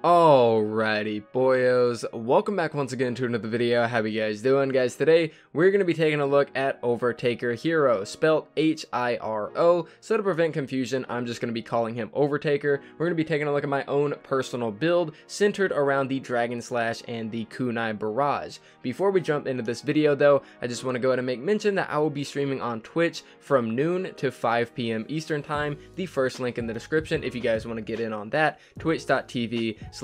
Alrighty boyos, welcome back once again to another video. How you guys doing, guys? Today we're going to be taking a look at Overtaker Hiro, spelled H-I-R-O. So to prevent confusion, I'm just going to be calling him Overtaker. We're going to be taking a look at my own personal build centered around the Dragon Slash and the Kunai Barrage. Before we jump into this video though, I just want to go ahead and make mention that I will be streaming on Twitch from noon to 5 p.m. Eastern time. The first link in the description if you guys want to get in on that, twitch.tv/demonjoefrance.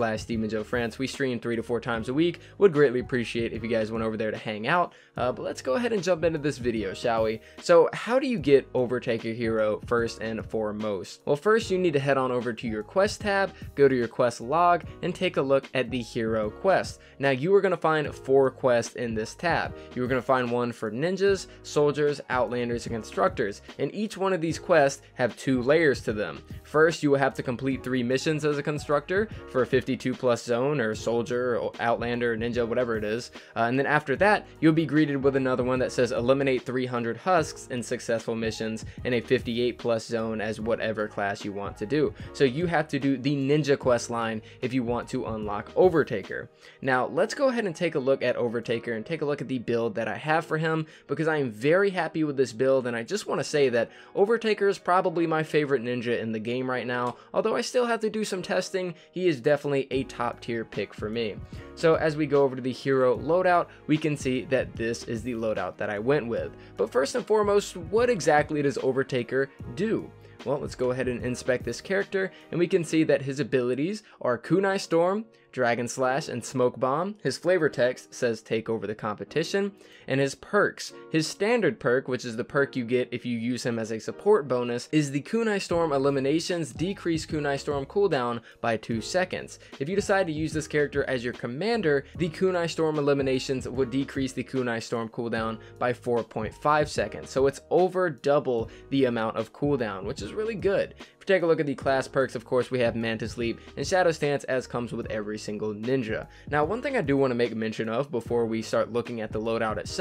We stream 3 to 4 times a week. Would greatly appreciate if you guys went over there to hang out. But let's go ahead and jump into this video, shall we? So how do you get Overtaker Hiro first and foremost? Well, first you need to head on over to your quest tab, go to your quest log, and take a look at the hero quest. Now you are going to find 4 quests in this tab. You are going to find one for ninjas, soldiers, outlanders, and constructors, and each one of these quests have 2 layers to them. First, you will have to complete 3 missions as a constructor for a 52+ zone, or soldier, or outlander, or ninja, whatever it is. And then after that, you'll be greeted with another one that says eliminate 300 husks in successful missions in a 58+ zone as whatever class you want to do. So you have to do the ninja quest line if you want to unlock Overtaker. Now let's go ahead and take a look at Overtaker and take a look at the build that I have for him, because I am very happy with this build, and I just want to say that Overtaker is probably my favorite ninja in the game right now. Although I still have to do some testing, he is definitely a top tier pick for me. So as we go over to the hero loadout, we can see that this is the loadout that I went with. But first and foremost, what exactly does Overtaker do? Well, let's go ahead and inspect this character, and we can see that his abilities are Kunai Storm, Dragon Slash, and Smoke Bomb. His flavor text says take over the competition. And his perks, his standard perk, which is the perk you get if you use him as a support bonus, is the Kunai Storm eliminations decrease Kunai Storm cooldown by 2 seconds. If you decide to use this character as your commander, the Kunai Storm eliminations would decrease the Kunai Storm cooldown by 4.5 seconds. So it's over double the amount of cooldown, which is really good. If you take a look at the class perks, of course we have Mantis Leap and Shadow Stance, as comes with every single ninja. Now one thing I do want to make mention of before we start looking at the loadout itself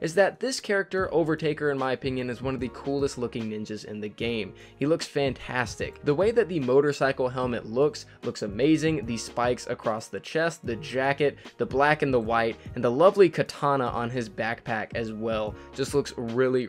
is that this character, Overtaker, in my opinion, is one of the coolest looking ninjas in the game. He looks fantastic. The way that the motorcycle helmet looks amazing. The spikes across the chest, the jacket, the black and the white, and the lovely katana on his backpack as well just looks really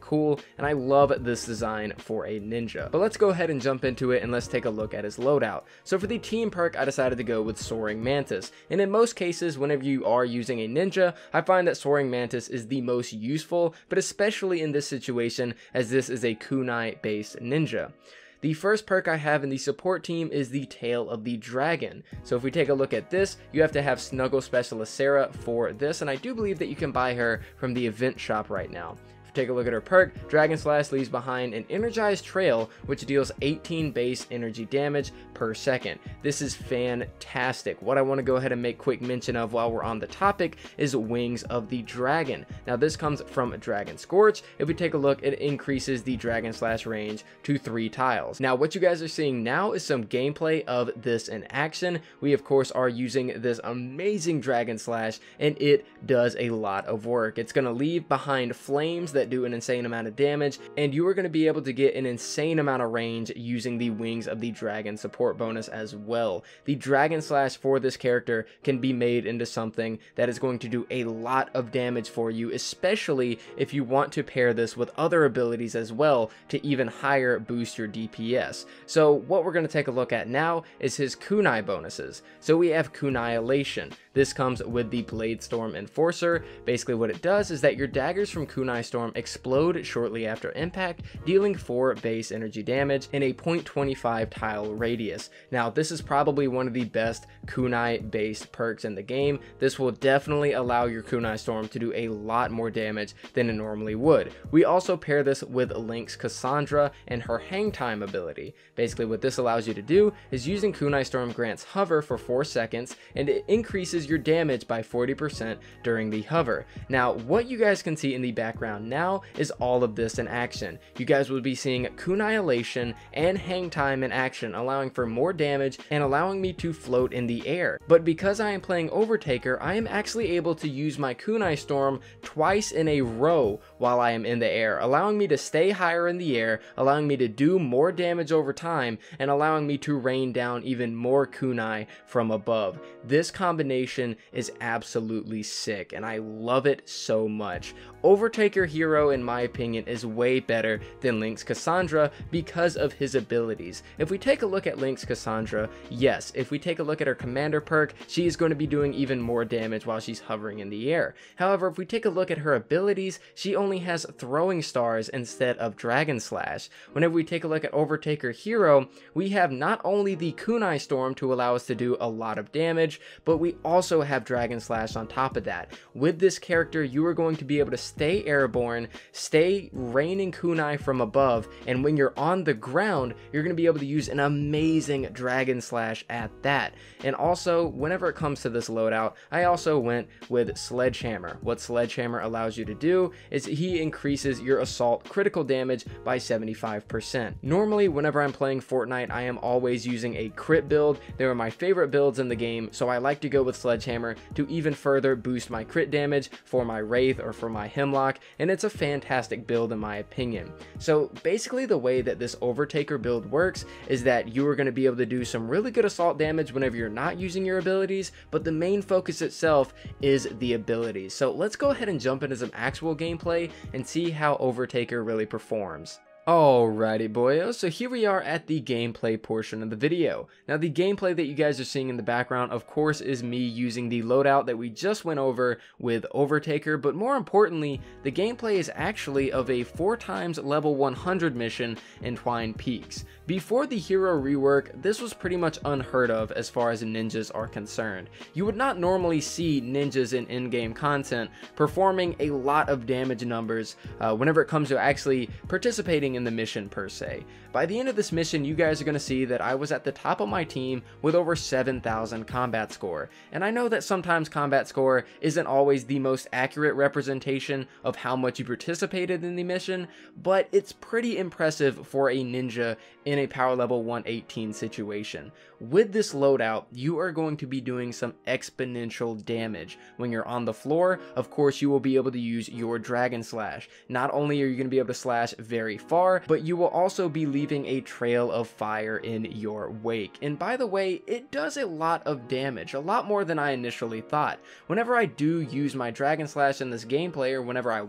cool, and I love this design for a ninja. But let's go ahead and jump into it, and let's take a look at his loadout. So for the team perk, I decided to go with Soaring Mantis, and in most cases whenever you are using a ninja, I find that Soaring Mantis is the most useful, but especially in this situation as this is a kunai based ninja. The first perk I have in the support team is the Tail of the Dragon. So if we take a look at this, you have to have Snuggle Specialist Sarah for this, and I do believe that you can buy her from the event shop right now. Take a look at her perk. Dragon Slash leaves behind an energized trail which deals 18 base energy damage per second. This is fantastic. What I want to go ahead and make quick mention of while we're on the topic is Wings of the Dragon. Now this comes from Dragon Scorch. If we take a look, it increases the Dragon Slash range to 3 tiles. Now what you guys are seeing now is some gameplay of this in action. We of course are using this amazing Dragon Slash, and it does a lot of work. It's going to leave behind flames that do an insane amount of damage, and you are going to be able to get an insane amount of range using the Wings of the Dragon support bonus as well. The Dragon Slash for this character can be made into something that is going to do a lot of damage for you, especially if you want to pair this with other abilities as well to even higher boost your DPS. So what we're going to take a look at now is his Kunai bonuses. So we have Kunai-Elation. This comes with the Blade Storm Enforcer. Basically what it does is that your daggers from Kunai Storm explode shortly after impact, dealing 4 base energy damage in a 0.25 tile radius. Now this is probably one of the best Kunai based perks in the game. This will definitely allow your Kunai Storm to do a lot more damage than it normally would. We also pair this with Link's Cassandra and her Hang Time ability. Basically what this allows you to do is using Kunai Storm grants hover for 4 seconds, and it increases your damage by 40% during the hover. Now what you guys can see in the background now now is all of this in action. You guys will be seeing Kunai and hang time in action, allowing for more damage and allowing me to float in the air. But because I am playing Overtaker, I am actually able to use my Kunai Storm twice in a row while I am in the air, allowing me to stay higher in the air, allowing me to do more damage over time, and allowing me to rain down even more kunai from above. This combination is absolutely sick, and I love it so much. Overtaker Hiro, in my opinion, is way better than Link's Cassandra because of his abilities. If we take a look at Link's Cassandra, yes, if we take a look at her commander perk, she is going to be doing even more damage while she's hovering in the air. However, if we take a look at her abilities, she only has throwing stars instead of Dragon Slash. Whenever we take a look at Overtaker Hiro, we have not only the Kunai Storm to allow us to do a lot of damage, but we also have Dragon Slash on top of that. With this character, you are going to be able to stay airborne, stay raining kunai from above, and when you're on the ground, you're going to be able to use an amazing Dragon Slash at that. And also, whenever it comes to this loadout, I also went with Sledgehammer. What Sledgehammer allows you to do is he increases your assault critical damage by 75%. Normally, whenever I'm playing Fortnite, I am always using a crit build. They are my favorite builds in the game, so I like to go with Sledgehammer to even further boost my crit damage for my Wraith or for my Hemlock, and it's a fantastic build in my opinion. So basically the way that this Overtaker build works is that you are going to be able to do some really good assault damage whenever you're not using your abilities, but the main focus itself is the abilities. So let's go ahead and jump into some actual gameplay and see how Overtaker really performs. Alrighty boyos, so here we are at the gameplay portion of the video. Now the gameplay that you guys are seeing in the background, of course, is me using the loadout that we just went over with Overtaker, but more importantly, the gameplay is actually of a 4x level 100 mission in Twine Peaks. Before the hero rework, this was pretty much unheard of as far as ninjas are concerned. You would not normally see ninjas in in-game content performing a lot of damage numbers whenever it comes to actually participating in the mission per se. By the end of this mission, you guys are going to see that I was at the top of my team with over 7,000 combat score. And I know that sometimes combat score isn't always the most accurate representation of how much you participated in the mission, but it's pretty impressive for a ninja in a power level 118 situation. With this loadout, you are going to be doing some exponential damage. When you're on the floor, of course, you will be able to use your Dragon Slash. Not only are you going to be able to slash very far, but you will also be leaving a trail of fire in your wake. And by the way, it does a lot of damage, a lot more than I initially thought. Whenever I do use my Dragon Slash in this gameplay, or whenever I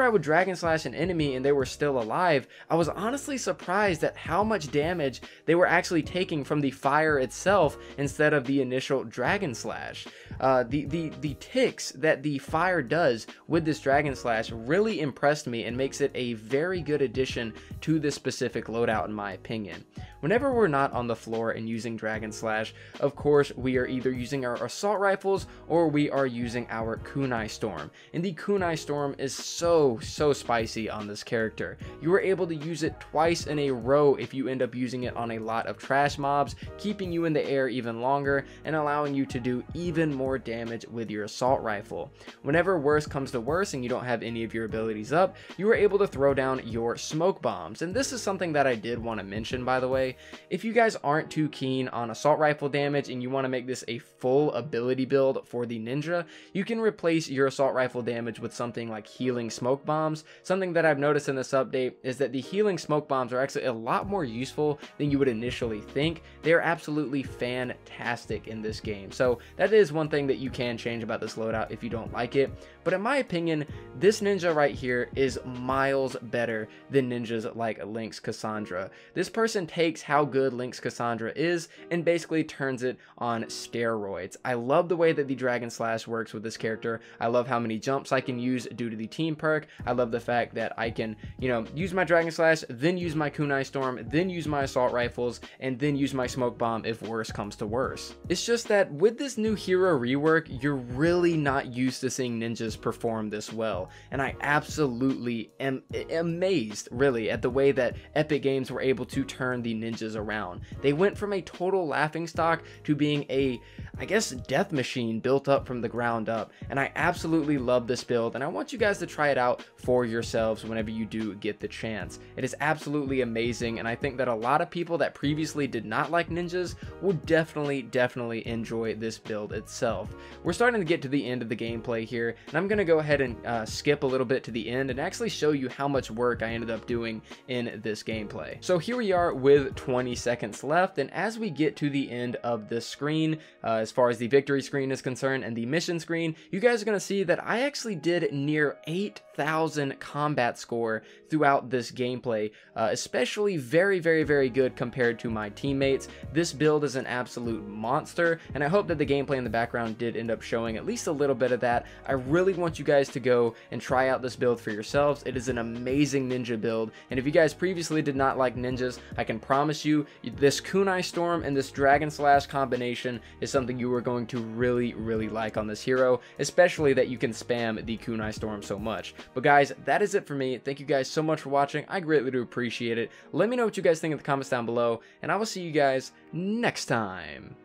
would Dragon Slash an enemy and they were still alive, I was honestly surprised at how much damage they were actually taking from the fire itself instead of the initial Dragon Slash. The ticks that the fire does with this Dragon Slash really impressed me and makes it a very good addition to this specific loadout in my opinion. Whenever we're not on the floor and using Dragon Slash, of course, we are either using our assault rifles or we are using our Kunai Storm. And the Kunai Storm is so spicy on this character. You are able to use it twice in a row if you end up using it on a lot of trash mobs, keeping you in the air even longer and allowing you to do even more damage with your assault rifle. Whenever worse comes to worse and you don't have any of your abilities up, you are able to throw down your smoke bombs. And this is something that I did want to mention, by the way. If you guys aren't too keen on assault rifle damage and you want to make this a full ability build for the ninja, you can replace your assault rifle damage with something like healing smoke bombs. Something that I've noticed in this update is that the healing smoke bombs are actually a lot more useful than you would initially think. They're absolutely fantastic in this game. So that is one thing that you can change about this loadout if you don't like it. But in my opinion, this ninja right here is miles better than ninjas like Link's Cassandra. This person takes how good Link's Cassandra is and basically turns it on steroids. I love the way that the Dragon Slash works with this character. I love how many jumps I can use due to the team perk. I love the fact that I can, use my Dragon Slash, then use my Kunai Storm, then use my assault rifles, and then use my smoke bomb if worse comes to worse. It's just that with this new hero rework, you're really not used to seeing ninjas perform this well, and I absolutely am amazed really at the way that Epic Games were able to turn the ninjas around. They went from a total laughingstock to being I guess, death machine built up from the ground up, and I absolutely love this build, and I want you guys to try it out for yourselves whenever you do get the chance. It is absolutely amazing, and I think that a lot of people that previously did not like ninjas will definitely enjoy this build itself. We're starting to get to the end of the gameplay here, and I'm going to go ahead and skip a little bit to the end and actually show you how much work I ended up doing in this gameplay. So here we are with 20 seconds left, and as we get to the end of this screen, as far as the victory screen is concerned and the mission screen, you guys are going to see that I actually did near 8,000 combat score throughout this gameplay, especially very good compared to my teammates. This build is an absolute monster, and I hope that the gameplay in the background did end up showing at least a little bit of that. I really want you guys to go and try out this build for yourselves. It is an amazing ninja build, and if you guys previously did not like ninjas, I can promise you this Kunai Storm and this Dragon Slash combination is something you are going to really like on this hero, especially that you can spam the Kunai Storm so much. But guys, that is it for me. Thank you guys so much for watching. I greatly do appreciate it. Let me know what you guys think in the comments down below, and I will see you guys next time.